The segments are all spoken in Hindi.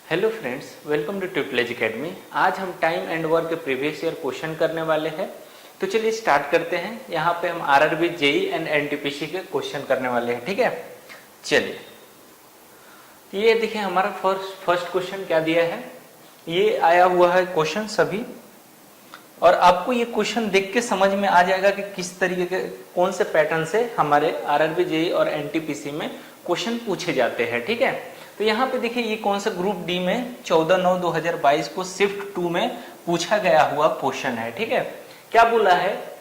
Hello friends, welcome to triple academy. आज हम टाइम एंड वर्क के प्रीवियस ईयर क्वेश्चन करने वाले हैं। तो चलिए स्टार्ट करते हैं। यहाँ पे हम आरआरबी, जेई एंड एनटीपीसी के क्वेश्चन करने वाले हैं। ठीक है, चलिए ये देखिए हमारा फर्स्ट क्वेश्चन क्या दिया है। ये आया हुआ है क्वेश्चन सभी, और आपको ये क्वेश्चन देख के समझ में आ जाएगा कि किस तरीके के कौन से पैटर्न से हमारे आरआरबी, जेई और एनटीपीसी में क्वेश्चन पूछे जाते हैं। ठीक है, तो यहाँ पे देखिए ये कौन सा ग्रुप डी में 14/9/2022 को शिफ्ट 2 में पूछा गया हुआ क्वेश्चन है। ठीक है, क्या बोला है,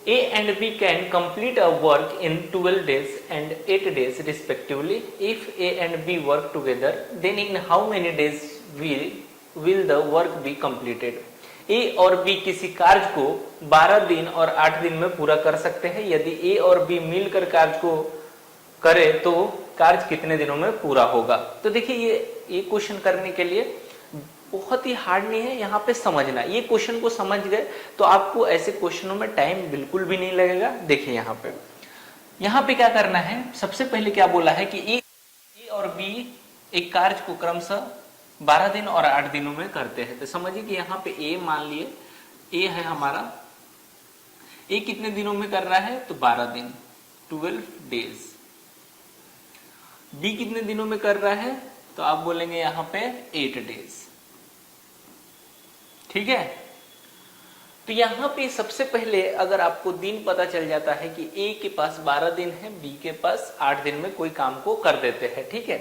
A and B can complete a work in 12 days and 8 days respectively. If A and B work together, then in how many days will the work be completed? A और B किसी कार्य को 12 दिन और 8 दिन में पूरा कर सकते हैं। यदि A और B मिलकर कार्य को करे तो कार्य कितने दिनों में पूरा होगा। तो देखिए ये क्वेश्चन करने के लिए बहुत ही हार्ड नहीं है, यहाँ पे समझना। ये क्वेश्चन को समझ गए तो आपको ऐसे क्वेश्चनों में टाइम बिल्कुल भी नहीं लगेगा। देखिए यहाँ पे क्या करना है, सबसे पहले क्या बोला है कि ए और बी एक कार्य को क्रमशः 12 दिन और 8 दिनों में करते हैं। तो समझिए कि यहाँ पे ए, मान लिए ए है हमारा, ए कितने दिनों में कर रहा है तो 12 दिन, 12 डेज। बी कितने दिनों में कर रहा है तो आप बोलेंगे यहाँ पे 8 डेज। ठीक है, तो यहाँ पे सबसे पहले अगर आपको दिन पता चल जाता है कि ए के पास 12 दिन है, बी के पास 8 दिन में कोई काम को कर देते हैं। ठीक है,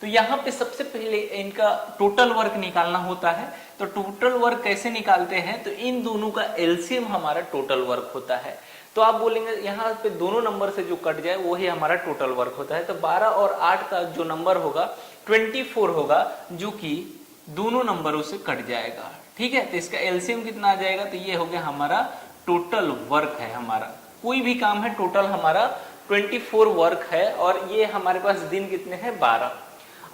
तो यहाँ पे सबसे पहले इनका टोटल वर्क निकालना होता है। तो टोटल वर्क कैसे निकालते हैं, तो इन दोनों का एलसीएम हमारा टोटल वर्क होता है। तो आप बोलेंगे यहाँ पे दोनों नंबर से जो कट जाए वो ही हमारा टोटल वर्क होता है। तो 12 और 8 का जो नंबर होगा 24 होगा, जो कि दोनों नंबरों से कट जाएगा। ठीक है, तो इसका एलसीएम कितना आ जाएगा, तो ये हो गया हमारा टोटल वर्क है। हमारा कोई भी काम है टोटल हमारा 24 वर्क है, और ये हमारे पास दिन कितने हैं 12।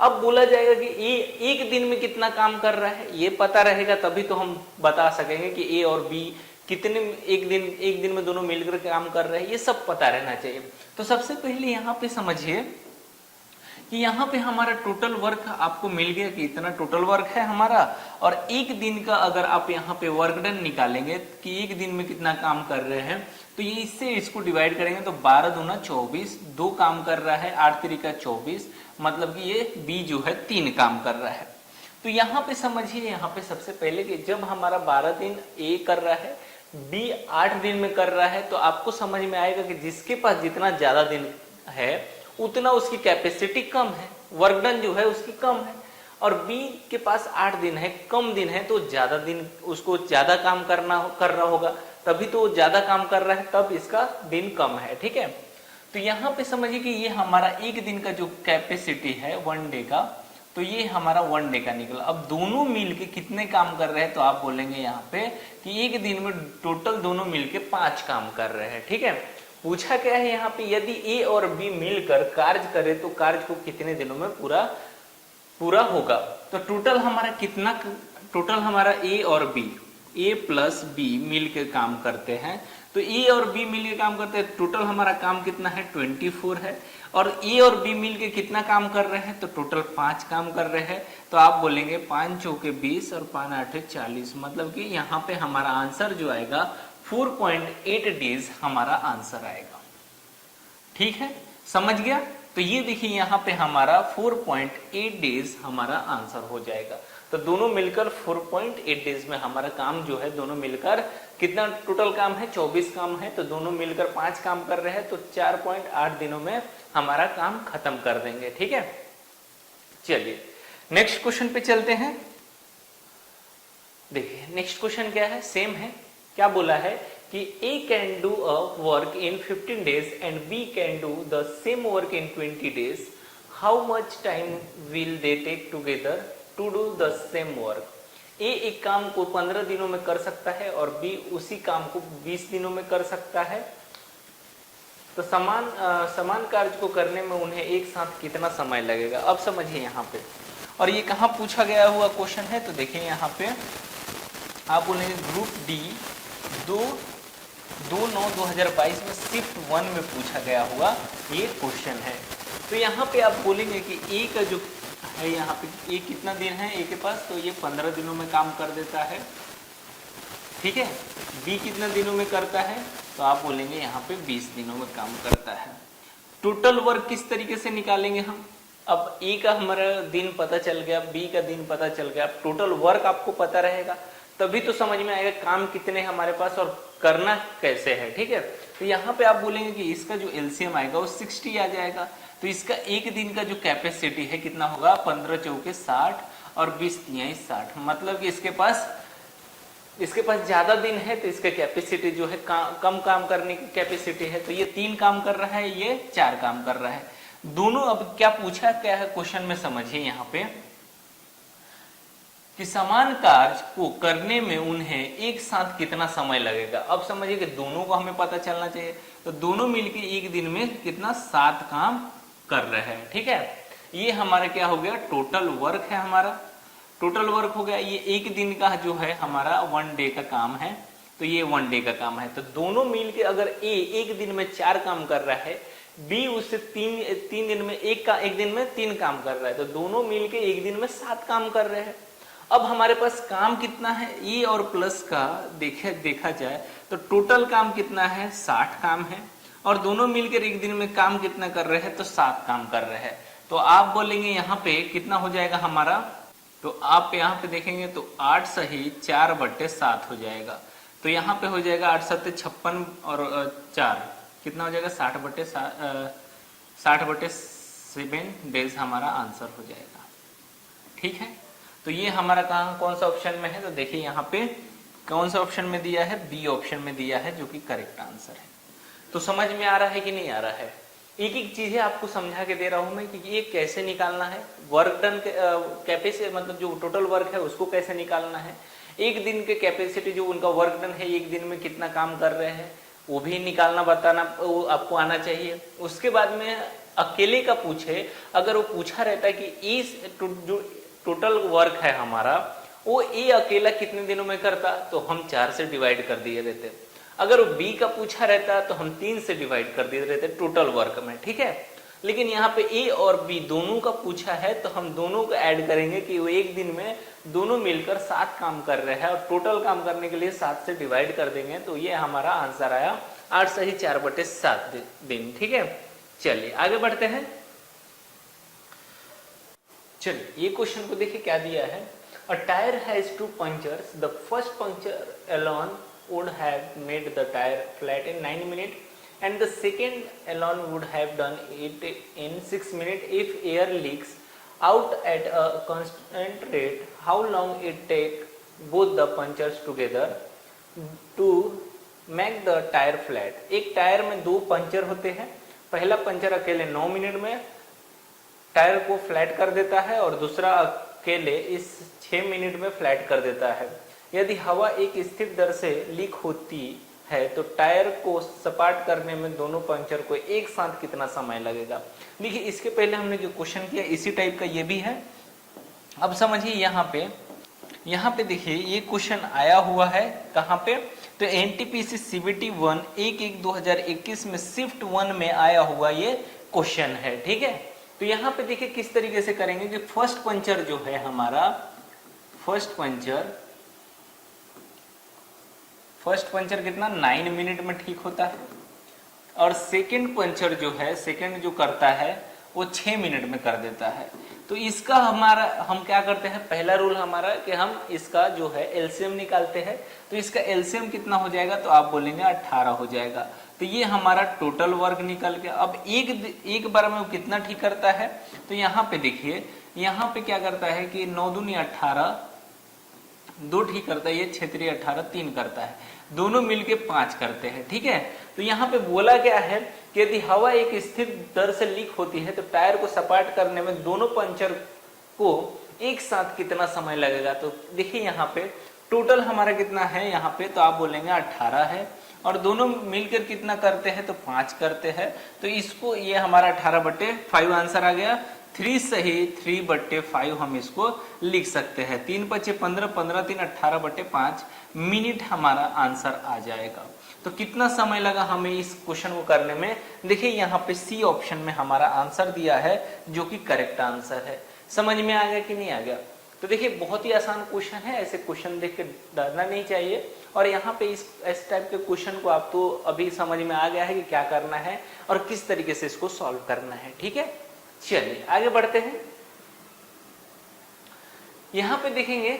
अब बोला जाएगा कि ये एक दिन में कितना काम कर रहा है, ये पता रहेगा तभी तो हम बता सकेंगे कि ए और बी कितने एक दिन में दोनों मिलकर काम कर रहे हैं। ये सब पता रहना चाहिए। तो सबसे पहले यहाँ पे समझिए कि यहाँ पे हमारा टोटल वर्क आपको मिल गया कि इतना टोटल वर्क है हमारा, और एक दिन का अगर आप यहाँ पे वर्क डन निकालेंगे कि एक दिन में कितना काम कर रहे हैं, तो ये इससे इसको डिवाइड करेंगे तो 12 दूना 24, 2 काम कर रहा है, 8 3 24, मतलब कि ये बी जो है 3 काम कर रहा है। तो यहाँ पे समझिए, यहाँ पे सबसे पहले कि जब हमारा 12 दिन ए कर रहा है, बी 8 दिन में कर रहा है, तो आपको समझ में आएगा कि जिसके पास जितना ज्यादा दिन है उतना उसकी कैपेसिटी कम है, वर्क डन जो है उसकी कम है। और बी के पास 8 दिन है, कम दिन है, तो ज्यादा दिन उसको ज्यादा काम कर रहा होगा, तभी तो वो ज्यादा काम कर रहा है, तब इसका दिन कम है। ठीक है, तो यहाँ पे समझिए कि ये हमारा एक दिन का जो कैपेसिटी है 1 डे का, तो ये हमारा 1 डे का निकला। अब दोनों मिलके कितने काम कर रहे हैं, तो आप बोलेंगे यहाँ पे कि एक दिन में टोटल दोनों मिलके 5 काम कर रहे हैं। ठीक है, पूछा क्या है यहाँ पे, यदि ए और बी मिलकर कार्य करे तो कार्य को कितने दिनों में पूरा होगा। तो टोटल हमारा कितना, टोटल हमारा ए और बी, ए प्लस बी मिलकर काम करते हैं। तो ए और बी मिलकर काम करते हैं, टोटल हमारा काम कितना है 24 है, और ए और बी मिलके कितना काम कर रहे हैं, तो टोटल 5 काम कर रहे हैं। तो आप बोलेंगे 5 चौके 20 और 5 8 40, मतलब कि यहाँ पे हमारा आंसर जो आएगा 4.8 डेज हमारा आंसर आएगा। ठीक है, समझ गया। तो ये देखिए यहाँ पे हमारा 4.8 डेज हमारा आंसर हो जाएगा। तो दोनों मिलकर 4.8 डेज में हमारा काम जो है, दोनों मिलकर कितना टोटल काम है 24 काम है, तो दोनों मिलकर 5 काम कर रहे हैं, तो 4.8 दिनों में हमारा काम खत्म कर देंगे। ठीक है, चलिए नेक्स्ट क्वेश्चन पे चलते हैं। देखिए नेक्स्ट क्वेश्चन क्या है, सेम है। क्या बोला है कि A can do a work in 15 days and B can do the same work in 20 days. How much time will they take together to do the same work? A एक काम को 15 दिनों में कर सकता है और B उसी काम को 20 दिनों में कर सकता है। तो समान कार्य को करने में उन्हें एक साथ कितना समय लगेगा। अब समझिए यहाँ पे, और ये कहाँ पूछा गया हुआ क्वेश्चन है, तो देखिए यहाँ पे आप बोलेंगे ग्रुप डी 2/9/2022 में शिफ्ट 1 में पूछा गया हुआ ये क्वेश्चन है। तो यहाँ पे आप बोलेंगे कि ए का जो है यहाँ पे ये कितना दिन है ए के पास, तो ये 15 दिनों में काम कर देता है, ठीक है। बी कितना दिनों में करता है, तो आप बोलेंगे यहाँ पे 20 दिनों में काम करता है। टोटल वर्क किस तरीके से निकालेंगे हम, अब ए का हमारा दिन पता चल गया, बी का दिन पता चल गया, टोटल वर्क आपको पता रहेगा तभी तो समझ में आएगा काम कितने हमारे पास और करना कैसे है, ठीक है। तो यहाँ पे आप बोलेंगे कि इसका जो एलसीएम आएगा वो 60 आ जाएगा, तो इसका एक दिन का जो कैपेसिटी है कितना होगा, 15 चौके 60 और 20 तिहाई 60, मतलब कि इसके पास ज्यादा दिन है तो इसका कैपेसिटी जो है कम काम करने की कैपेसिटी है, तो ये 3 काम कर रहा है, ये 4 काम कर रहा है दोनों। अब क्या पूछा क्या है क्वेश्चन में समझिए यहाँ पे कि समान कार्य को करने में उन्हें एक साथ कितना समय लगेगा। अब समझिए कि दोनों को हमें पता चलना चाहिए, तो दोनों मिलके एक दिन में कितना 7 काम कर रहे हैं, ठीक है। ये हमारा क्या हो गया, टोटल वर्क है, हमारा टोटल वर्क हो गया। ये एक दिन का जो है हमारा 1 डे का काम है, तो ये 1 डे का काम है। तो दोनों मिलके अगर ए एक दिन में 4 काम कर रहा है, बी उससे तीन दिन में एक दिन में 3 काम कर रहा है, तो दोनों मिलके एक दिन में 7 काम कर रहे हैं। अब हमारे पास काम कितना है, ए और प्लस का देखा जाए तो टोटल काम कितना है, 60 काम है, और दोनों मिलकर एक दिन में काम कितना कर रहे हैं, तो 7 काम कर रहे हैं। तो आप बोलेंगे यहाँ पे कितना हो जाएगा हमारा, तो आप यहाँ पे देखेंगे तो 8 सही 4/7 हो जाएगा, तो यहाँ पे हो जाएगा 8 7 56 और 4 कितना हो जाएगा 60/7 डेज हमारा आंसर हो जाएगा, ठीक है। तो ये हमारा कहाँ कौन सा ऑप्शन में है, तो देखिए यहाँ पे कौन सा ऑप्शन में दिया है, बी ऑप्शन में दिया है, जो कि करेक्ट आंसर है। तो समझ में आ रहा है कि नहीं आ रहा है, एक एक चीजें आपको समझा के दे रहा हूं मैं कि ये कैसे निकालना है, वर्क डन कैपेसिटी मतलब जो टोटल वर्क है उसको कैसे निकालना है, एक दिन के कैपेसिटी जो उनका वर्क डन है एक दिन में कितना काम कर रहे हैं वो भी निकालना बताना वो आपको आना चाहिए। उसके बाद में अकेले का पूछे, अगर वो पूछा रहता है कि इस जो टोटल वर्क है हमारा वो ए अकेला कितने दिनों में करता, तो हम 4 से डिवाइड कर दिए रहते। अगर वो बी का पूछा रहता तो हम 3 से डिवाइड कर दिए रहते टोटल वर्क में, ठीक है। लेकिन यहाँ पे ए और बी दोनों का पूछा है तो हम दोनों को ऐड करेंगे कि वो एक दिन में दोनों मिलकर 7 काम कर रहे हैं और टोटल काम करने के लिए 7 से डिवाइड कर देंगे, तो ये हमारा आंसर आया 8 सही 4/7 दिन, ठीक है। चलिए आगे बढ़ते हैं। चलिए ये क्वेश्चन को देखिए क्या दिया है, a tyre has 2 punchers, the first puncture alone would have made the tire flat in 9 minutes and the second alone would have done it in 6 minutes. If air leaks out at a constant rate, how long it take both the punctures together to make the tire flat? एक टायर में 2 पंचर होते हैं, पहला पंचर अकेले 9 मिनट में टायर को फ्लैट कर देता है और दूसरा अकेले इस 6 मिनट में फ्लैट कर देता है। यदि हवा एक स्थिर दर से लीक होती है तो टायर को सपाट करने में दोनों पंचर को एक साथ कितना समय लगेगा। देखिए इसके पहले हमने जो क्वेश्चन किया इसी टाइप का ये भी है। अब समझिए यहाँ पे देखिए ये क्वेश्चन आया हुआ है कहाँ पे, तो एनटीपीसी सीबीटी 1 1/1/2021 में शिफ्ट 1 में आया हुआ ये क्वेश्चन है, ठीक है। तो यहाँ पे देखिए किस तरीके से करेंगे कि फर्स्ट पंचर जो है हमारा, फर्स्ट पंचर कितना 9 मिनट में ठीक होता है और सेकंड पंचर जो है सेकंड जो करता है वो 6 मिनट में कर देता है। तो इसका हमारा हम क्या करते हैं, पहला रूल हमारा कि हम इसका जो है एलसीएम निकालते हैं। तो इसका एलसीएम कितना हो जाएगा, तो आप बोलेंगे 18 हो जाएगा। तो ये हमारा टोटल वर्क निकल गया। अब एक बार में वो कितना ठीक करता है, तो यहाँ पे देखिए यहाँ पे क्या करता है कि 9 दूनी 18 2 ठीक करता है, ये 6 3 18 3 करता है, दोनों मिलके 5 करते हैं, ठीक है। तो यहाँ पे बोला क्या है कि यदि हवा एक स्थिर दर से लीक होती है तो टायर को सपाट करने में दोनों पंचर को एक साथ कितना समय लगेगा। तो देखिए यहाँ पे टोटल हमारा कितना है यहाँ पे, तो आप बोलेंगे 18 है और दोनों मिलकर कितना करते हैं, तो 5 करते हैं। तो इसको ये हमारा 18/5 आंसर आ गया। 3 सही 3/5 हम इसको लिख सकते हैं। 3 × 5 15 15 3 18/5 मिनट हमारा आंसर आ जाएगा। तो कितना समय लगा हमें इस क्वेश्चन को करने में, देखिए यहाँ पे सी ऑप्शन में हमारा आंसर दिया है जो कि करेक्ट आंसर है। समझ में आ गया कि नहीं आ गया? तो देखिए बहुत ही आसान क्वेश्चन है, ऐसे क्वेश्चन देख के डरना नहीं चाहिए। और यहाँ पे इस टाइप के क्वेश्चन को आप तो अभी समझ में आ गया है कि क्या करना है और किस तरीके से इसको सॉल्व करना है, ठीक है। चलिए आगे बढ़ते हैं। यहाँ पे देखेंगे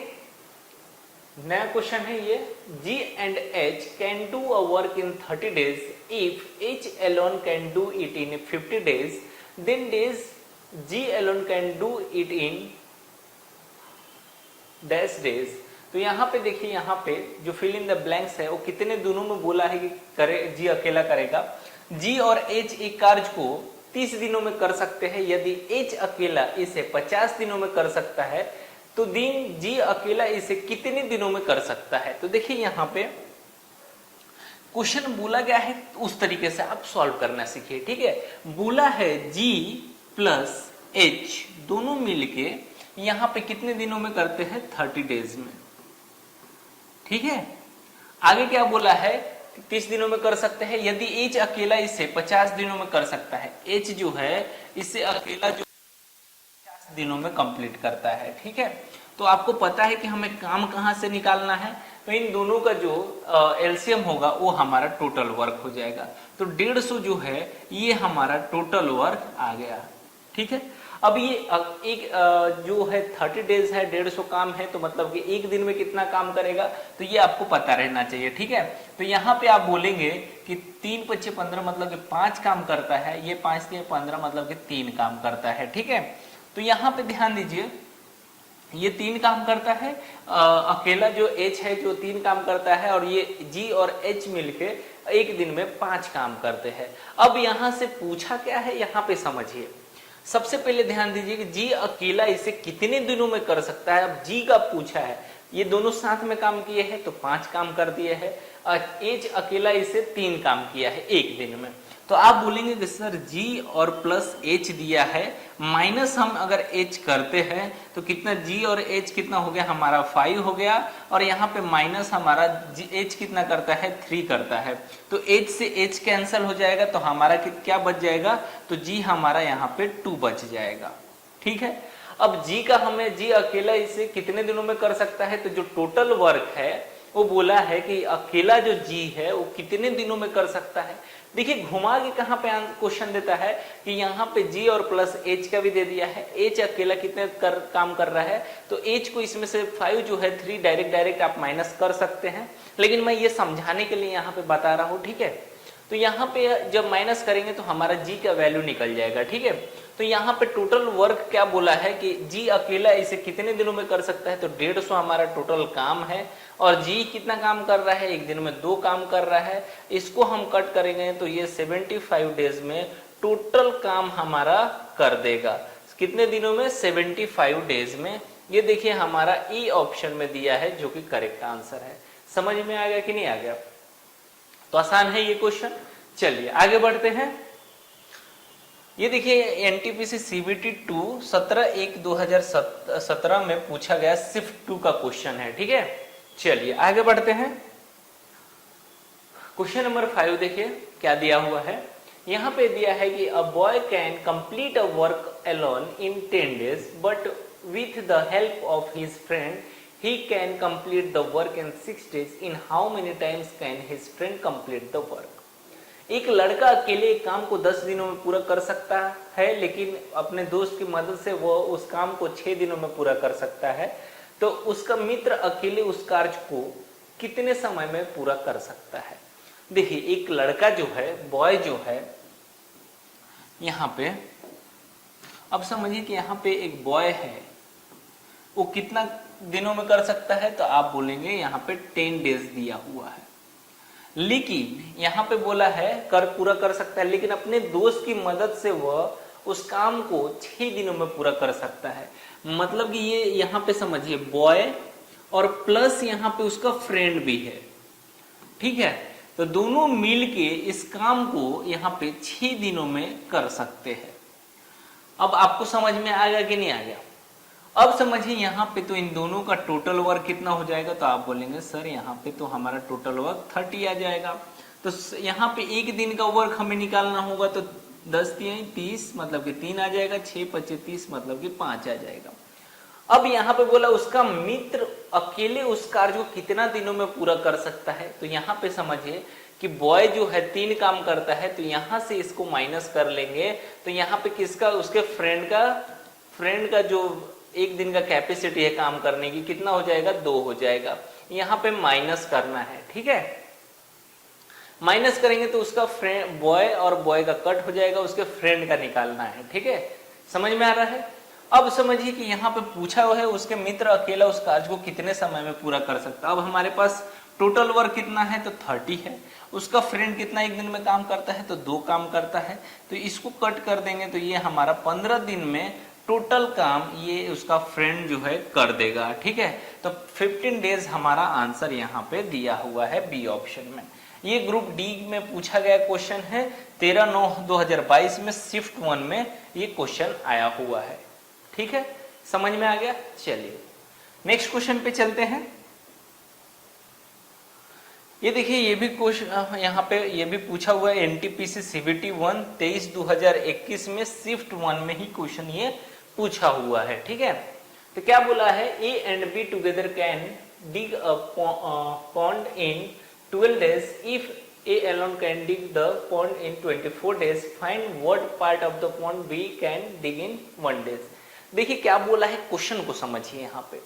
नया क्वेश्चन है ये, G and H can do a work in 30 days if H alone can do it in 50 days, then days G alone can do it in dash days। तो यहाँ पे देखिए, यहाँ पे जो फिल इन द ब्लैंक्स है वो कितने दिनों में बोला है कि करे, G अकेला करेगा। G और H एक कार्य को 30 दिनों में कर सकते हैं। यदि H अकेला इसे 50 दिनों में कर सकता है तो दिन G अकेला इसे कितने दिनों में कर सकता है। तो देखिए यहाँ पे क्वेश्चन बोला गया है, उस तरीके से आप सॉल्व करना सीखिए, ठीक है। बोला है G प्लस H दोनों मिलके यहाँ पे कितने दिनों में करते हैं, 30 डेज में, ठीक है। आगे क्या बोला है, 30 दिनों में कर सकते हैं। यदि H अकेला इसे 50 दिनों में कर सकता है, H जो है इसे अकेला जो दिनों में कंप्लीट करता है, ठीक है। तो आपको पता है कि हमें काम कहां से निकालना है, तो इन दोनों का जो एलसीएम होगा वो हमारा टोटल वर्क हो जाएगा। तो 150 जो है ये हमारा टोटल वर्क आ गया, ठीक है। अब ये एक जो है 30 डेज है, 150 काम है, तो मतलब कि एक दिन में कितना काम करेगा तो ये आपको पता रहना चाहिए, ठीक है। तो यहाँ पे आप बोलेंगे कि 3 × 5 = 15 मतलब कि 5 काम करता है, ये 5 × 15 मतलब कि 3 काम करता है, ठीक है। तो यहाँ पे ध्यान दीजिए, ये 3 काम करता है, अकेला जो H है जो 3 काम करता है, और ये G और H मिलके एक दिन में 5 काम करते हैं। अब यहाँ से पूछा क्या है, यहाँ पे समझिए। सबसे पहले ध्यान दीजिए कि G अकेला इसे कितने दिनों में कर सकता है। अब G का पूछा है, ये दोनों साथ में काम किए हैं तो 5 काम कर दिए हैं, और H अकेला इसे 3 काम किया है एक दिन में। तो आप बोलेंगे कि सर G और प्लस H दिया है, माइनस हम अगर H करते हैं तो कितना G और H कितना हो गया हमारा 5 हो गया, और यहाँ पे माइनस हमारा H कितना करता है 3 करता है। तो H से H कैंसिल हो जाएगा, तो हमारा क्या बच जाएगा, तो G हमारा यहाँ पे 2 बच जाएगा, ठीक है। अब G का हमें G अकेला इसे कितने दिनों में कर सकता है, तो जो टोटल वर्क है वो बोला है कि अकेला जो G है वो कितने दिनों में कर सकता है। देखिए घुमा के कहाँ पे क्वेश्चन देता है कि यहाँ पे G और प्लस H का भी दे दिया है, H अकेला कितने काम कर रहा है, तो H को इसमें से 5 जो है 3 डायरेक्ट आप माइनस कर सकते हैं, लेकिन मैं ये समझाने के लिए यहाँ पे बता रहा हूँ, ठीक है। तो यहाँ पे जब माइनस करेंगे तो हमारा G का वैल्यू निकल जाएगा, ठीक है। तो यहाँ पे टोटल वर्क क्या बोला है कि G अकेला इसे कितने दिनों में कर सकता है, तो 150 हमारा टोटल काम है, और G कितना काम कर रहा है, एक दिन में 2 काम कर रहा है। इसको हम कट करेंगे तो ये 75 डेज में टोटल काम हमारा कर देगा। कितने दिनों में, 75 डेज में। ये देखिए हमारा ई ऑप्शन में दिया है जो कि करेक्ट आंसर है। समझ में आ गया कि नहीं आ गया? तो आसान है ये क्वेश्चन। चलिए आगे बढ़ते हैं। ये देखिए एनटीपीसी सीबीटी 2 17/1/2017 में पूछा गया शिफ्ट 2 का क्वेश्चन है, ठीक है। चलिए आगे बढ़ते हैं। क्वेश्चन नंबर 5 देखिए क्या दिया हुआ है। यहाँ पे दिया है कि a boy can complete a work alone in 10 days but with the help of his friend he can complete the work in 6 days. In how many times can his friend complete the work? एक लड़का अकेले एक काम को 10 दिनों में पूरा कर सकता है, लेकिन अपने दोस्त की मदद से वो उस काम को 6 दिनों में पूरा कर सकता है। तो उसका मित्र अकेले उस कार्य को कितने समय में पूरा कर सकता है। देखिए एक लड़का जो है, बॉय जो है, यहाँ पे अब समझिए कि यहाँ पे एक बॉय है, वो कितना दिनों में कर सकता है, तो आप बोलेंगे यहाँ पे 10 डेज दिया हुआ है, लेकिन यहाँ पे बोला है पूरा कर सकता है, लेकिन अपने दोस्त की मदद से वह उस काम को 6 दिनों में पूरा कर सकता है। मतलब कि ये यहाँ पे समझिए बॉय और प्लस यहाँ पे उसका फ्रेंड भी है, ठीक है। तो दोनों मिलके इस काम को यहाँ पे 6 दिनों में कर सकते हैं। अब आपको समझ में आ गया कि नहीं आ गया? अब समझिए यहाँ पे तो इन दोनों का टोटल वर्क कितना हो जाएगा, तो आप बोलेंगे सर यहाँ पे तो हमारा टोटल वर्क 30 आ जाएगा। तो यहाँ पे एक दिन का वर्क हमें निकालना होगा, तो 10 तिहाई 30 मतलब कि 3 आ जाएगा, 6 पच्चे 30 मतलब कि 5 आ जाएगा। अब यहाँ पे बोला उसका मित्र अकेले उस कार्य को कितना दिनों में पूरा कर सकता है। तो यहाँ पे समझिए कि बॉय जो है 3 काम करता है, तो यहाँ से इसको माइनस कर लेंगे, तो यहाँ पे किसका, उसके फ्रेंड का जो एक दिन का कैपेसिटी है काम करने की कितना हो जाएगा, 2 हो जाएगा। यहाँ पे माइनस करना है, ठीक है। माइनस करेंगे तो उसका फ्रेंड बॉय और बॉय का कट हो जाएगा, उसके फ्रेंड का निकालना है, ठीक है। समझ में आ रहा है। अब समझिए कि यहाँ पे पूछा हुआ है उसके मित्र अकेला उस कार्य को कितने समय में पूरा कर सकता है। अब हमारे पास टोटल वर्क कितना है, तो 30 है। उसका फ्रेंड कितना एक दिन में काम करता है, तो 2 काम करता है। तो इसको कट कर देंगे तो ये हमारा 15 दिन में टोटल काम ये उसका फ्रेंड जो है कर देगा, ठीक है। तो 15 डेज हमारा आंसर यहाँ पे दिया हुआ है बी ऑप्शन में। ये ग्रुप डी में पूछा गया क्वेश्चन है, 13/9/2022 में शिफ्ट 1 में ये क्वेश्चन आया हुआ है, ठीक है। समझ में आ गया। चलिए नेक्स्ट क्वेश्चन पे चलते हैं। ये देखिए ये भी क्वेश्चन यहाँ पे ये भी पूछा हुआ है, एनटीपीसी सीबीटी 1 23/2021 में शिफ्ट 1 में ही क्वेश्चन ये पूछा हुआ है, ठीक है। तो क्या बोला है, A and be together can dig a pond in 12 days if A alone can dig the pond in 24 days, find what part of the pond B can dig in 1 day। देखिए क्या बोला है, क्वेश्चन को समझिए। यहाँ पे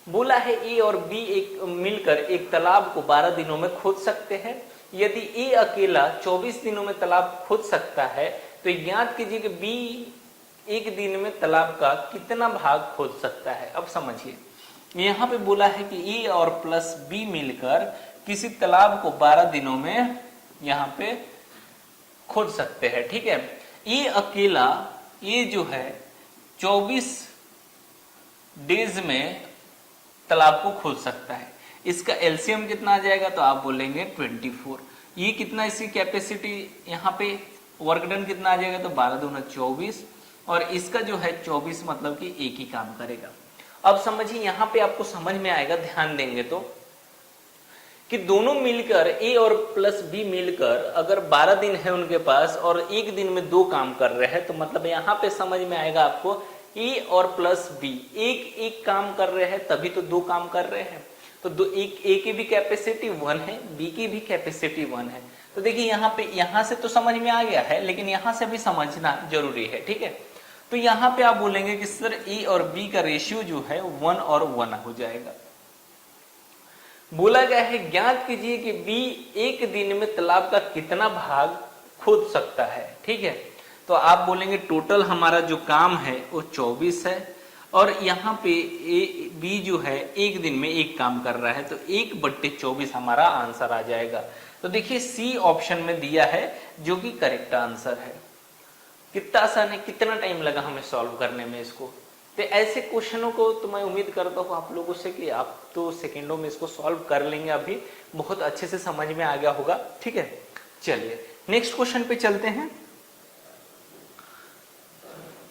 बोला है ए और बी एक मिलकर एक तालाब को 12 दिनों में खोद सकते हैं। यदि ए अकेला 24 दिनों में तालाब खोद सकता है, तो ज्ञात कीजिए कि बी एक दिन में तालाब का कितना भाग खोद सकता है। अब समझिए यहाँ पे बोला है कि ए और प्लस बी मिलकर किसी तालाब को 12 दिनों में यहाँ पे खोद सकते हैं, ठीक है। ये अकेला ये जो है 24 डेज में तालाब को खोद सकता है। इसका एलसीएम कितना आ जाएगा, तो आप बोलेंगे 24। ये कितना इसकी कैपेसिटी यहाँ पे वर्क डन कितना आ जाएगा, तो 12 दूना 24 और इसका जो है 24 मतलब कि एक ही काम करेगा। अब समझिए यहाँ पे आपको समझ में आएगा, ध्यान देंगे तो, कि दोनों मिलकर ए और प्लस बी मिलकर अगर 12 दिन है उनके पास और एक दिन में 2 काम कर रहे हैं, तो मतलब यहाँ पे समझ में आएगा आपको ए और प्लस बी एक काम कर रहे हैं, तभी तो 2 काम कर रहे हैं। तो ए की भी कैपेसिटी 1 है, बी की भी कैपेसिटी 1 है। तो देखिए यहाँ पे यहाँ से तो समझ में आ गया है, लेकिन यहाँ से भी समझना जरूरी है, ठीक है। तो यहाँ पे आप बोलेंगे कि सर ए और बी का रेशियो जो है 1 और 1 हो जाएगा। बोला गया है ज्ञात कीजिए कि बी एक दिन में तालाब का कितना भाग खोद सकता है, ठीक है। तो आप बोलेंगे टोटल हमारा जो काम है वो 24 है और यहाँ पे ए बी जो है एक दिन में 1 काम कर रहा है, तो 1/24 हमारा आंसर आ जाएगा। तो देखिए सी ऑप्शन में दिया है जो कि करेक्ट आंसर है। कितना आसान है, कितना टाइम लगा हमें सॉल्व करने में इसको। तो ऐसे क्वेश्चनों को तो मैं उम्मीद करता हूँ आप लोगों से कि आप तो सेकंडों में इसको सॉल्व कर लेंगे, अभी बहुत अच्छे से समझ में आ गया होगा, ठीक है। चलिए नेक्स्ट क्वेश्चन पे चलते हैं।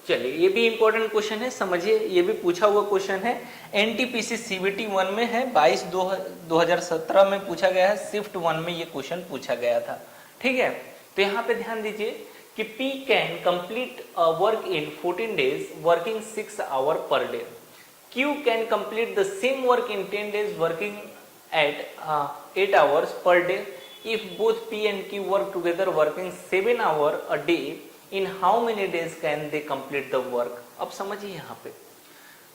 चलिए ये भी इंपॉर्टेंट क्वेश्चन है, समझिए। ये भी पूछा हुआ क्वेश्चन है, एनटीपीसी सीबीटी 1 में है, 22/2017 में पूछा गया है, शिफ्ट 1 में ये क्वेश्चन पूछा गया था, ठीक है। तो यहाँ पे ध्यान दीजिए कि P can complete a work in 14 days working 6 hours per day. Q can complete the same work in 10 days working at 8 hours per day. If both P and Q work together working 7 hours a day, in how many days can they complete the work? अब समझिए यहाँ पे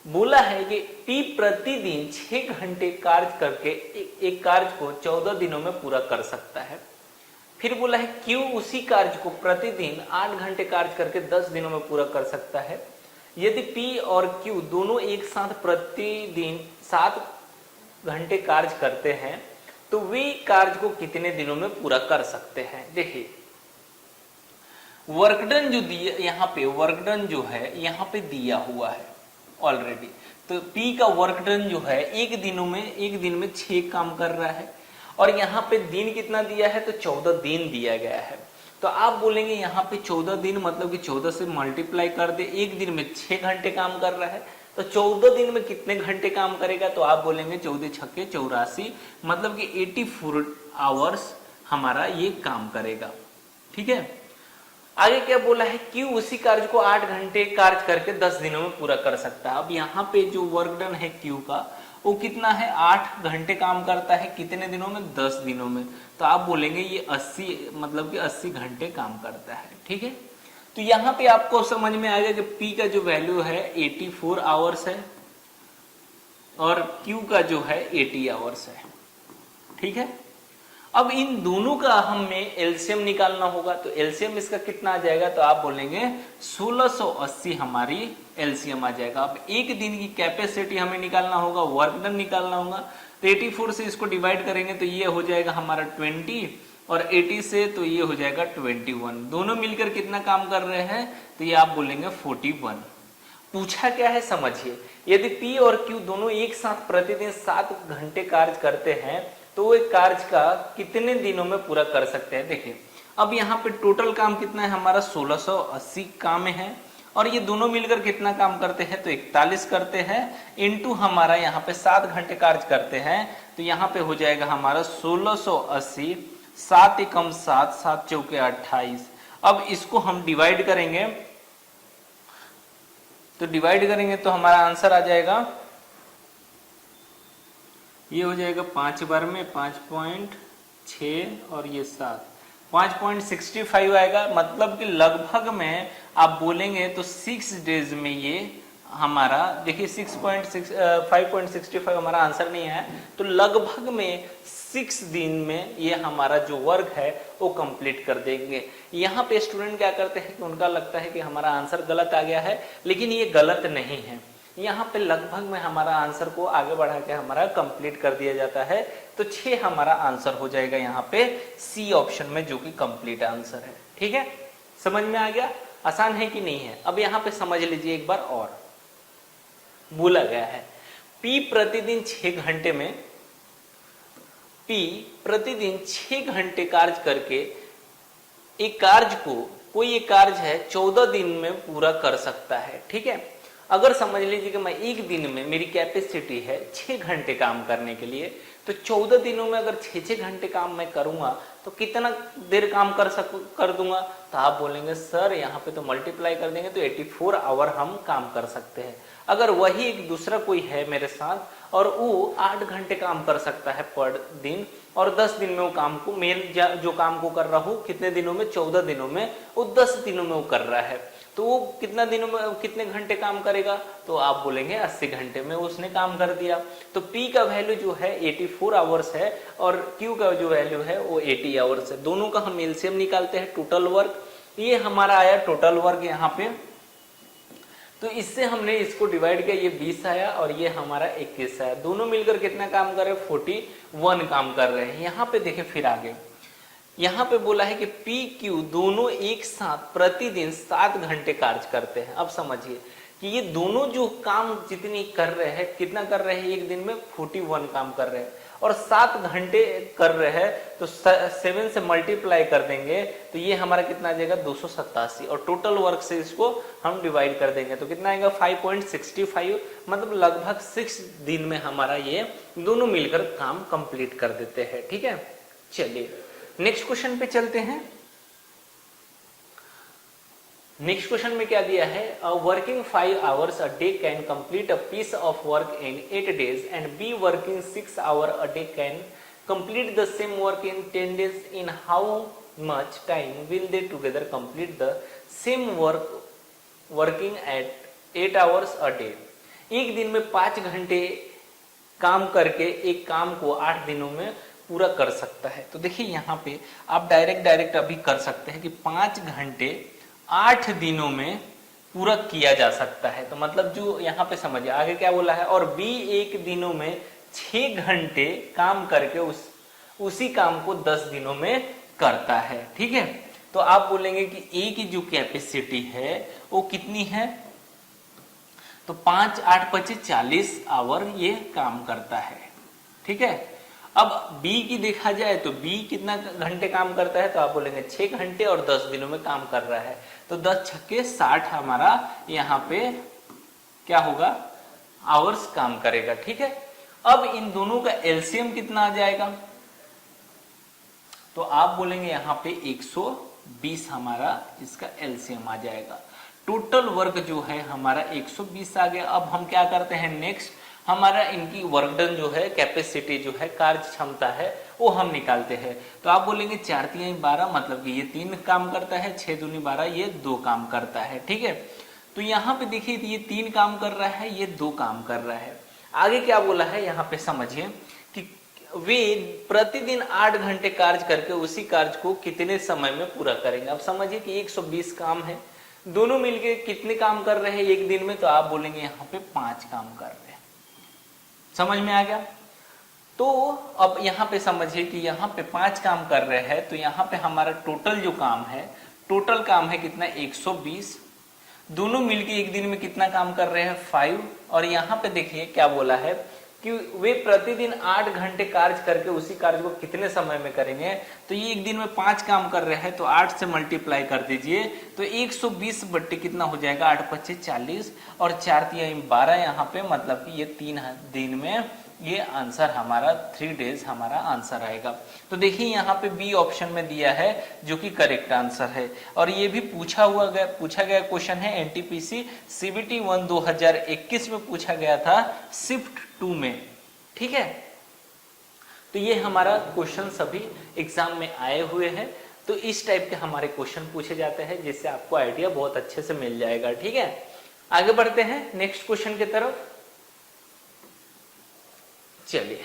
बोला है कि P प्रतिदिन 6 घंटे कार्य करके एक कार्य को 14 दिनों में पूरा कर सकता है। फिर बोला है Q उसी कार्य को प्रतिदिन 8 घंटे कार्य करके 10 दिनों में पूरा कर सकता है। यदि P और Q दोनों एक साथ प्रतिदिन 7 घंटे कार्य करते हैं, तो वे कार्य को कितने दिनों में पूरा कर सकते हैं। देखिए वर्कडन जो दिया यहाँ पे, वर्कडन जो है यहाँ पे दिया हुआ है ऑलरेडी। तो P का वर्कडन जो है एक दिन में 6 काम कर रहा है और यहाँ पे दिन कितना दिया है, तो 14 दिन दिया गया है। तो आप बोलेंगे यहाँ पे 14 दिन मतलब कि 14 से मल्टीप्लाई कर दे, एक दिन में 6 घंटे काम कर रहा है, तो 14 दिन में कितने घंटे काम करेगा, तो आप बोलेंगे 14 छक्के 84 मतलब कि 84 आवर्स हमारा ये काम करेगा, ठीक है। आगे क्या बोला है, क्यू उसी कार्य को 8 घंटे कार्य करके 10 दिनों में पूरा कर सकता है। अब यहाँ पे जो वर्क डन है क्यू का वो कितना है, 8 घंटे काम करता है, कितने दिनों में, 10 दिनों में। तो आप बोलेंगे ये 80 मतलब कि 80 घंटे काम करता है, ठीक है। तो यहाँ पे आपको समझ में आ गया कि P का जो वैल्यू है 84 आवर्स है और Q का जो है 80 आवर्स है, ठीक है। अब इन दोनों का हमें एलसीएम निकालना होगा, तो एलसीएम इसका कितना आ जाएगा, तो आप बोलेंगे 1680 हमारी एलसीएम आ जाएगा। अब एक दिन की कैपेसिटी हमें निकालना होगा, वर्क डन निकालना होगा, तो 84 से इसको डिवाइड करेंगे तो ये हो जाएगा हमारा 20 और 80 से तो ये हो जाएगा 21। दोनों मिलकर कितना काम कर रहे हैं, तो ये आप बोलेंगे 41। पूछा क्या है समझिए, यदि P और Q दोनों एक साथ प्रतिदिन 7 घंटे कार्य करते हैं तो वो एक कार्य का कितने दिनों में पूरा कर सकते हैं। देखिए अब यहाँ पे टोटल काम कितना है हमारा 1680 काम है और ये दोनों मिलकर कितना काम करते हैं, तो 41 करते हैं, इनटू हमारा यहाँ पे 7 घंटे कार्य करते हैं, तो यहाँ पे हो जाएगा हमारा 1680, 7 एकम 7, 7 चौके 28। अब इसको हम डिवाइड करेंगे, तो डिवाइड करेंगे तो हमारा आंसर आ जाएगा, ये हो जाएगा 5 बार में 5.6 और ये 7, 5.65 आएगा। मतलब कि लगभग में आप बोलेंगे तो 6 डेज में ये हमारा, देखिए 5.65 हमारा आंसर नहीं है, तो लगभग में 6 दिन में ये हमारा जो वर्क है वो कंप्लीट कर देंगे। यहाँ पे स्टूडेंट क्या करते हैं कि उनका लगता है कि हमारा आंसर गलत आ गया है, लेकिन ये गलत नहीं है। यहाँ पे लगभग में हमारा आंसर को आगे बढ़ा के हमारा कंप्लीट कर दिया जाता है, तो 6 हमारा आंसर हो जाएगा यहाँ पे सी ऑप्शन में, जो कि कंप्लीट आंसर है, ठीक है। समझ में आ गया, आसान है कि नहीं है। अब यहाँ पे समझ लीजिए एक बार और, बोला गया है P प्रतिदिन 6 घंटे में, P प्रतिदिन 6 घंटे कार्य करके एक कार्य को, कोई एक कार्य है 14 दिन में पूरा कर सकता है, ठीक है। अगर समझ लीजिए कि मैं एक दिन में, मेरी कैपेसिटी है 6 घंटे काम करने के लिए, तो 14 दिनों में अगर 6-6 घंटे काम मैं करूंगा तो कितना देर काम कर दूंगा, तो आप बोलेंगे सर यहाँ पे तो मल्टीप्लाई कर देंगे तो 84 आवर हम काम कर सकते हैं। अगर वही एक दूसरा कोई है मेरे साथ और वो 8 घंटे काम कर सकता है पर दिन, और 10 दिन में वो काम को, मैं जो काम को कर रहा हूँ कितने दिनों में, 14 दिनों में, वो 10 दिनों में वो कर रहा है, तो वो कितना दिनों में, कितने घंटे काम करेगा, तो आप बोलेंगे 80 घंटे में उसने काम कर दिया। तो P का वैल्यू जो है 84 आवर्स है और Q का जो वैल्यू है वो 80 आवर्स है। दोनों का हम एलसीएम निकालते हैं, टोटल वर्क, ये हमारा आया टोटल वर्क यहाँ पे, तो इससे हमने इसको डिवाइड किया, ये 20 आया और ये हमारा 21 आया। दोनों मिलकर कितना काम कर रहे हैं, 41 काम कर रहे हैं। यहाँ पे देखें फिर आगे, यहाँ पे बोला है कि P Q दोनों एक साथ प्रतिदिन 7 घंटे कार्य करते हैं। अब समझिए कि ये दोनों जो काम जितनी कर रहे हैं, कितना कर रहे हैं एक दिन में, 41 काम कर रहे हैं और 7 घंटे कर रहे हैं, तो 7 से मल्टीप्लाई कर देंगे तो ये हमारा कितना आ जाएगा, 287, और टोटल वर्क से इसको हम डिवाइड कर देंगे तो कितना आएगा, 5.65, मतलब लगभग 6 दिन में हमारा ये दोनों मिलकर काम कंप्लीट कर देते हैं, ठीक है। चलिए नेक्स्ट क्वेश्चन पे चलते हैं। नेक्स्ट क्वेश्चन में क्या दिया है, working 5 hours a day can complete a piece of work in 8 days and B working 6 hour a day can complete the same work in 10 days, in how much time will they together complete the same work working at 8 hours a day. एक दिन में 5 घंटे काम करके एक काम को 8 दिनों में पूरा कर सकता है। तो देखिए यहाँ पे आप डायरेक्ट अभी कर सकते हैं कि 5 घंटे 8 दिनों में पूरा किया जा सकता है। तो मतलब जो यहाँ पे समझिए आगे क्या बोला है, और बी एक दिनों में 6 घंटे काम करके उसी काम को 10 दिनों में करता है, ठीक है। तो आप बोलेंगे कि ए की जो कैपेसिटी है वो कितनी है, तो 5 8 25 40 आवर ये काम करता है, ठीक है। अब B की देखा जाए तो B कितना घंटे काम करता है, तो आप बोलेंगे 6 घंटे और 10 दिनों में काम कर रहा है, तो 10 छक्के 60 हमारा यहाँ पे क्या होगा, आवर्स काम करेगा, ठीक है। अब इन दोनों का एलसीएम कितना आ जाएगा, तो आप बोलेंगे यहाँ पे 20 हमारा इसका एलसीएम आ जाएगा। टोटल वर्क जो है हमारा 120 आ गया। अब हम क्या करते हैं नेक्स्ट, हमारा इनकी वर्क डन जो है, कैपेसिटी जो है, कार्य क्षमता है, वो हम निकालते हैं। तो आप बोलेंगे 4 3 12 मतलब कि ये 3 काम करता है, 6 दूनी 12 ये 2 काम करता है। ठीक है, तो यहाँ पे देखिए ये 3 काम कर रहा है, ये 2 काम कर रहा है। आगे क्या बोला है यहाँ पे समझिए कि वे प्रतिदिन 8 घंटे कार्य करके उसी कार्य को कितने समय में पूरा करेंगे। अब समझिए कि 120 काम है, दोनों मिलके कितने काम कर रहे हैं एक दिन में, तो आप बोलेंगे यहाँ पे 5 काम कर रहे हैं। समझ में आ गया? तो अब यहाँ पे समझिए कि यहाँ पे 5 काम कर रहे हैं, तो यहाँ पे हमारा टोटल जो काम है, टोटल काम है कितना 120, दोनों मिलके एक दिन में कितना काम कर रहे हैं 5। और यहाँ पे देखिए क्या बोला है कि वे प्रतिदिन 8 घंटे कार्य करके उसी कार्य को कितने समय में करेंगे। तो ये एक दिन में 5 काम कर रहे हैं, तो 8 से मल्टीप्लाई कर दीजिए, तो 120 बट्टे कितना हो जाएगा 8 25 40 और 4 3 12 यहाँ पे, मतलब कि ये 3 दिन में ये आंसर हमारा 3 डेज हमारा आंसर आएगा। तो देखिए यहाँ पे बी ऑप्शन में दिया है जो कि करेक्ट आंसर है। और ये भी पूछा गया क्वेश्चन है एनटीपीसी सीबीटी 1 2021 में पूछा गया था शिफ्ट 2 में। ठीक है, तो ये हमारा क्वेश्चन सभी एग्जाम में आए हुए हैं। तो इस टाइप के हमारे क्वेश्चन पूछे जाते हैं, जिससे आपको आइडिया बहुत अच्छे से मिल जाएगा। ठीक है, आगे बढ़ते हैं नेक्स्ट क्वेश्चन की तरफ। चलिए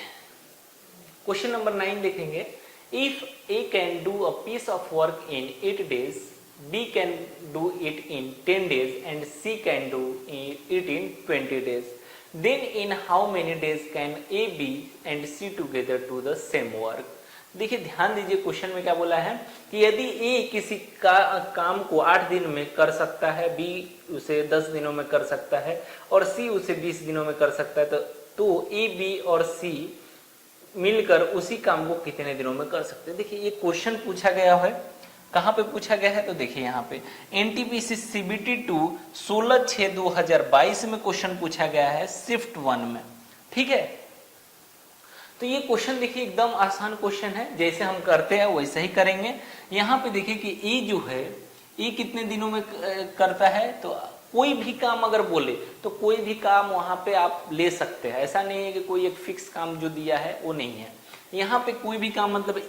क्वेश्चन नंबर 9 देखेंगे। If A can do a piece of work in 8 days, B can do it in 10 days and C can do it in 20 days, then in how many days can A B and C together do the same work. देखिए ध्यान दीजिए, क्वेश्चन में क्या बोला है कि यदि ए किसी काम को 8 दिन में कर सकता है, बी उसे 10 दिनों में कर सकता है और सी उसे 20 दिनों में कर सकता है, तो ए बी और सी मिलकर उसी काम को कितने दिनों में कर सकते हैं। देखिए ये क्वेश्चन पूछा गया है, कहाँ पे पूछा गया है, तो देखिए यहाँ पे एनटीपीसी सीबीटी 2 16/6/2022 में क्वेश्चन पूछा गया है शिफ्ट 1 में। ठीक है, तो ये क्वेश्चन देखिए एकदम आसान क्वेश्चन है, जैसे हम करते हैं वैसे ही करेंगे। यहाँ पे देखिए कि ए जो है, ए कितने दिनों में करता है, तो कोई भी काम अगर बोले तो कोई भी काम वहां पे आप ले सकते हैं। ऐसा नहीं है कि कोई एक फिक्स काम जो दिया है वो नहीं है। यहाँ पे कोई भी काम मतलब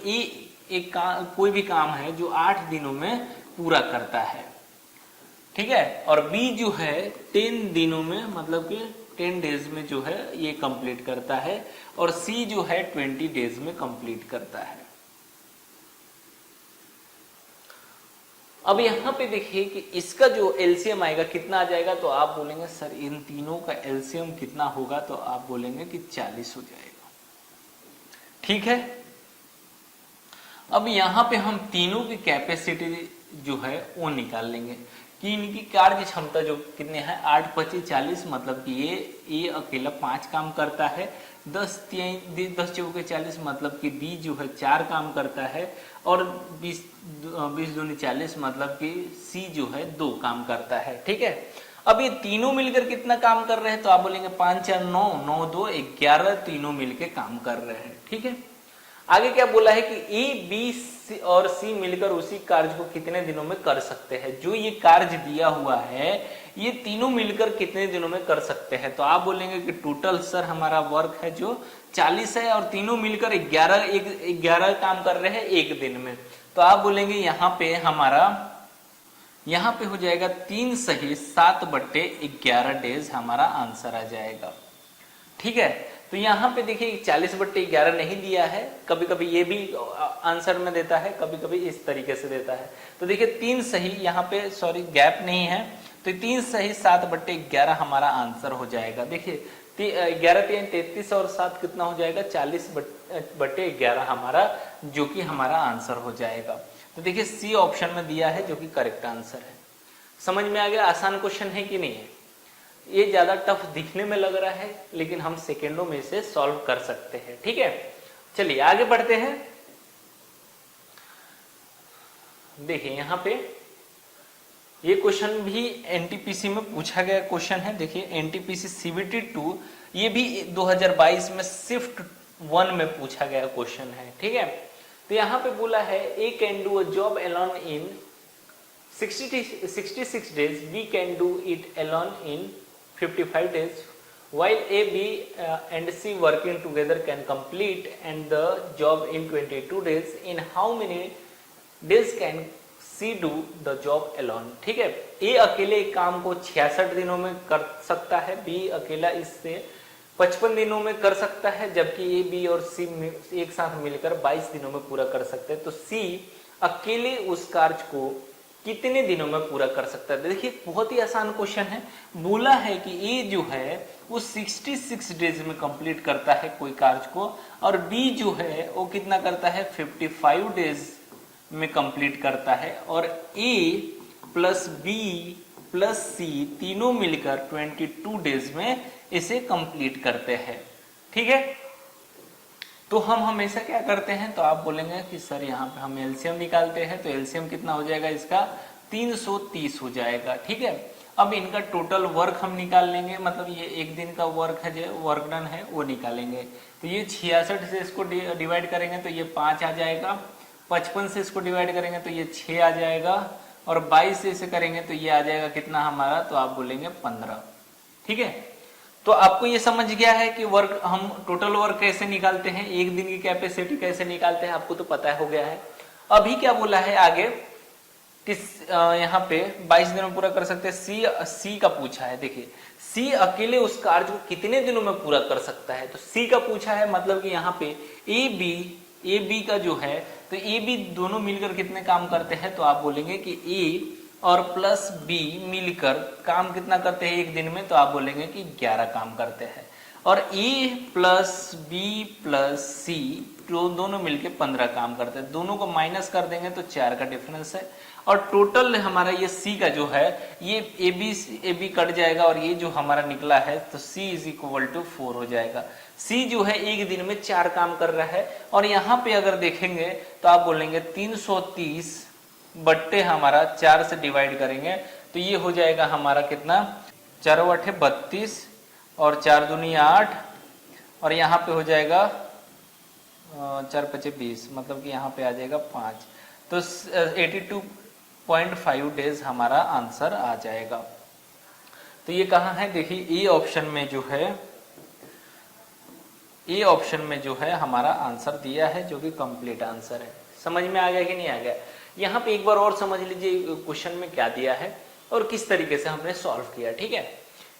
कोई भी काम है जो 8 दिनों में पूरा करता है। ठीक है, और बी जो है 10 दिनों में मतलब कि 10 डेज में जो है ये कंप्लीट करता है, और सी जो है 20 डेज में कंप्लीट करता है। अब यहाँ पे देखिए कि इसका जो एलसीएम आएगा कितना आ जाएगा, तो आप बोलेंगे सर इन तीनों का एलसीएम कितना होगा, तो आप बोलेंगे कि 40 हो जाएगा। ठीक है, अब यहाँ पे हम तीनों की कैपेसिटी जो है वो निकाल लेंगे कि इनकी कार्य क्षमता जो कितने हैं 8 25 40, मतलब कि ये अकेला 5 काम करता है, 10 चौके 40 मतलब कि बी जो है 4 काम करता है, और 20 दूनी 40 मतलब कि सी जो है 2 काम करता है। ठीक है, अब ये तीनों मिलकर कितना काम कर रहे हैं, तो आप बोलेंगे 5 4 9 9 2 11 तीनों मिलकर काम कर रहे हैं। ठीक है, आगे क्या बोला है कि ए बी और सी मिलकर उसी कार्य को कितने दिनों में कर सकते हैं। जो ये कार्य दिया हुआ है ये तीनों मिलकर कितने दिनों में कर सकते हैं, तो आप बोलेंगे कि टोटल सर हमारा वर्क है जो 40 है और तीनों मिलकर 11 काम कर रहे हैं एक दिन में, तो आप बोलेंगे यहाँ पे हमारा यहाँ पे हो जाएगा 3 सही 7/11 डेज हमारा आंसर आ जाएगा। ठीक है, तो यहाँ पे देखिए 40/11 नहीं दिया है, कभी कभी ये भी आंसर में देता है, कभी कभी इस तरीके से देता है। तो देखिए 3 सही यहाँ पे सॉरी गैप नहीं है, तो 3 सही 7/11 हमारा आंसर हो जाएगा। देखिए 11 3 33 और 7 कितना हो जाएगा 40/11 हमारा जो कि हमारा आंसर हो जाएगा। तो देखिए सी ऑप्शन में दिया है जो कि करेक्ट आंसर है। समझ में आ गया? आसान क्वेश्चन है कि नहीं है? ये ज्यादा टफ दिखने में लग रहा है, लेकिन हम सेकेंडों में इसे सॉल्व कर सकते हैं। ठीक है, चलिए आगे बढ़ते हैं। देखिए यहाँ पे ये क्वेश्चन भी एनटीपीसी में पूछा गया क्वेश्चन है। देखिए एनटीपीसी सीबीटी 2 ये भी 2022 में शिफ्ट 1 में पूछा गया क्वेश्चन है। ठीक है, तो यहाँ पे बोला है A can do a job alone in 66 days, B can do it alone in 55 days, while A, B and C working together can complete and the job in 22 days. In how many days can C do the job alone? ठीक है, A अकेले एक काम को 66 दिनों में कर सकता है, B अकेला इससे 55 दिनों में कर सकता है, जबकि ए, बी और सी एक साथ मिलकर 22 दिनों में पूरा कर सकते हैं। तो सी अकेले उस कार्य को कितने दिनों में पूरा कर सकता है? देखिए बहुत ही आसान क्वेश्चन है। बोला है कि ए जो है वो 66 डेज में कंप्लीट करता है कोई कार्य को, और बी जो है वो कितना करता है 55 डेज में कंप्लीट करता है, और ए प्लस बी प्लस सी तीनों मिलकर 22 डेज में इसे कंप्लीट करते हैं। ठीक है, तो हम हमेशा क्या करते हैं, तो आप बोलेंगे कि सर यहाँ पे हम एलसीएम निकालते हैं, तो एलसीएम कितना हो जाएगा इसका 330 हो जाएगा। ठीक है, अब इनका टोटल वर्क हम निकाल लेंगे, मतलब ये एक दिन का वर्क है जो वर्क डन है वो निकालेंगे। तो ये 66 से इसको डिवाइड करेंगे तो ये 5 आ जाएगा, 55 से इसको डिवाइड करेंगे तो ये 6 आ जाएगा, और 22 से इसे करेंगे तो ये आ जाएगा कितना हमारा, तो आप बोलेंगे 15। ठीक है, तो आपको ये समझ गया है कि वर्क हम टोटल वर्क कैसे निकालते हैं, एक दिन की कैपेसिटी कैसे निकालते हैं, आपको तो पता हो गया है। अभी क्या बोला है आगे, किस यहाँ पे 22 दिनों में पूरा कर सकते हैं, सी का पूछा है। देखिए सी अकेले उस कार्य को कितने दिनों में पूरा कर सकता है, तो सी का पूछा है, मतलब कि यहाँ पे ए बी का जो है, तो ए बी दोनों मिलकर कितने काम करते हैं, तो आप बोलेंगे कि ए और प्लस बी मिलकर काम कितना करते हैं एक दिन में, तो आप बोलेंगे कि 11 काम करते हैं, और ए प्लस बी प्लस सी दोनों मिलकर 15 काम करते हैं। दोनों को माइनस कर देंगे तो 4 का डिफरेंस है, और टोटल हमारा ये सी का जो है ये ए बी कट जाएगा, और ये जो हमारा निकला है तो सी इज इक्वल टू 4 हो जाएगा। सी जो है एक दिन में 4 काम कर रहा है, और यहाँ पे अगर देखेंगे तो आप बोलेंगे 330 बट्टे हमारा 4 से डिवाइड करेंगे तो ये हो जाएगा हमारा कितना, 4 8 32 और 4 दूनी 8, और यहाँ पे हो जाएगा 4 5 20, मतलब कि यहाँ पे आ जाएगा 5, तो 82.5 डेज हमारा आंसर आ जाएगा। तो ये कहाँ है, देखिए ए ऑप्शन में जो है, ए ऑप्शन में जो है हमारा आंसर दिया है, जो कि कंप्लीट आंसर है। समझ में आ गया कि नहीं आ गया? यहाँ पे एक बार और समझ लीजिए क्वेश्चन में क्या दिया है और किस तरीके से हमने सॉल्व किया। ठीक है,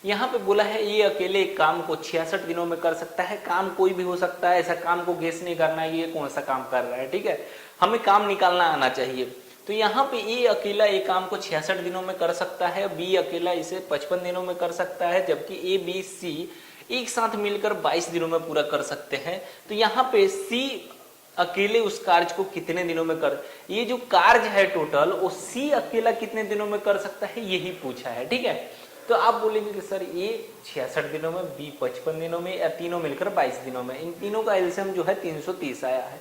यहाँ पे बोला है ये अकेले एक काम को 66 दिनों में कर सकता है। काम कोई भी हो सकता है, ऐसा काम को गेस नहीं करना है ये कौन सा काम कर रहा है। ठीक है, हमें काम निकालना आना चाहिए। तो यहाँ पे ए अकेला एक काम को 66 दिनों में कर सकता है, बी अकेला इसे 55 दिनों में कर सकता है, जबकि ए बी सी एक साथ मिलकर 22 दिनों में पूरा कर सकते हैं। तो यहाँ पे सी अकेले उस कार्य को कितने दिनों में कर, ये जो कार्य है टोटल वो सी अकेला कितने दिनों में कर सकता है, यही पूछा है। ठीक है, तो आप बोलेंगे कि सर ये 66 दिनों में, बी 55 दिनों में, या तीनों मिलकर 22 दिनों में। इन तीनों का एलसीएम जो है 330 आया है,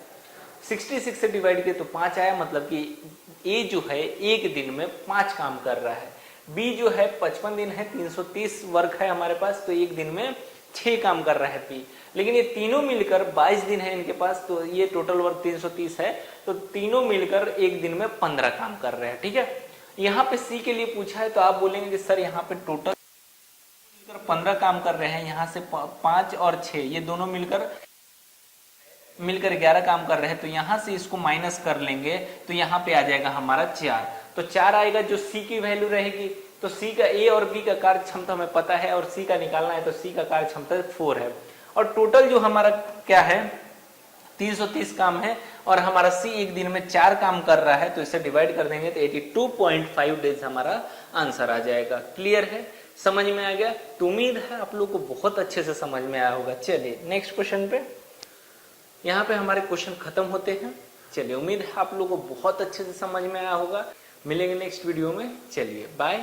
66 से डिवाइड किया तो 5 आया, मतलब कि ए जो है एक दिन में 5 काम कर रहा है, बी जो है 55 दिन है, 330 वर्क है हमारे पास, तो एक दिन में 6 काम कर रहा है पी। लेकिन ये तीनों मिलकर 22 दिन है इनके पास, तो ये टोटल वर्क 330 है, तो तीनों मिलकर एक दिन में 15 काम कर रहे हैं। ठीक है, यहाँ पे सी के लिए पूछा है, तो आप बोलेंगे कि सर यहाँ पे टोटल मिलकर 15 काम कर रहे हैं, यहाँ से 5 और 6 ये दोनों मिलकर 11 काम कर रहे हैं, तो यहाँ से इसको माइनस कर लेंगे तो यहाँ पे आ जाएगा हमारा 4, तो 4 आएगा जो सी की वैल्यू रहेगी। तो सी का ए और बी का कार्य क्षमता हमें पता है, और सी का निकालना है, तो सी का कार्य क्षमता 4 है, और टोटल जो हमारा क्या है 330 काम है, और हमारा सी एक दिन में 4 काम कर रहा है, तो इसे डिवाइड कर देंगे तो 82.5 डेज हमारा आंसर आ जाएगा। क्लियर है, समझ में आ गया? तो उम्मीद है आप लोग को बहुत अच्छे से समझ में आया होगा। चलिए नेक्स्ट क्वेश्चन पे, यहाँ पे हमारे क्वेश्चन खत्म होते हैं। चलिए उम्मीद है आप लोग को बहुत अच्छे से समझ में आया होगा। मिलेंगे नेक्स्ट वीडियो में, चलिए बाय।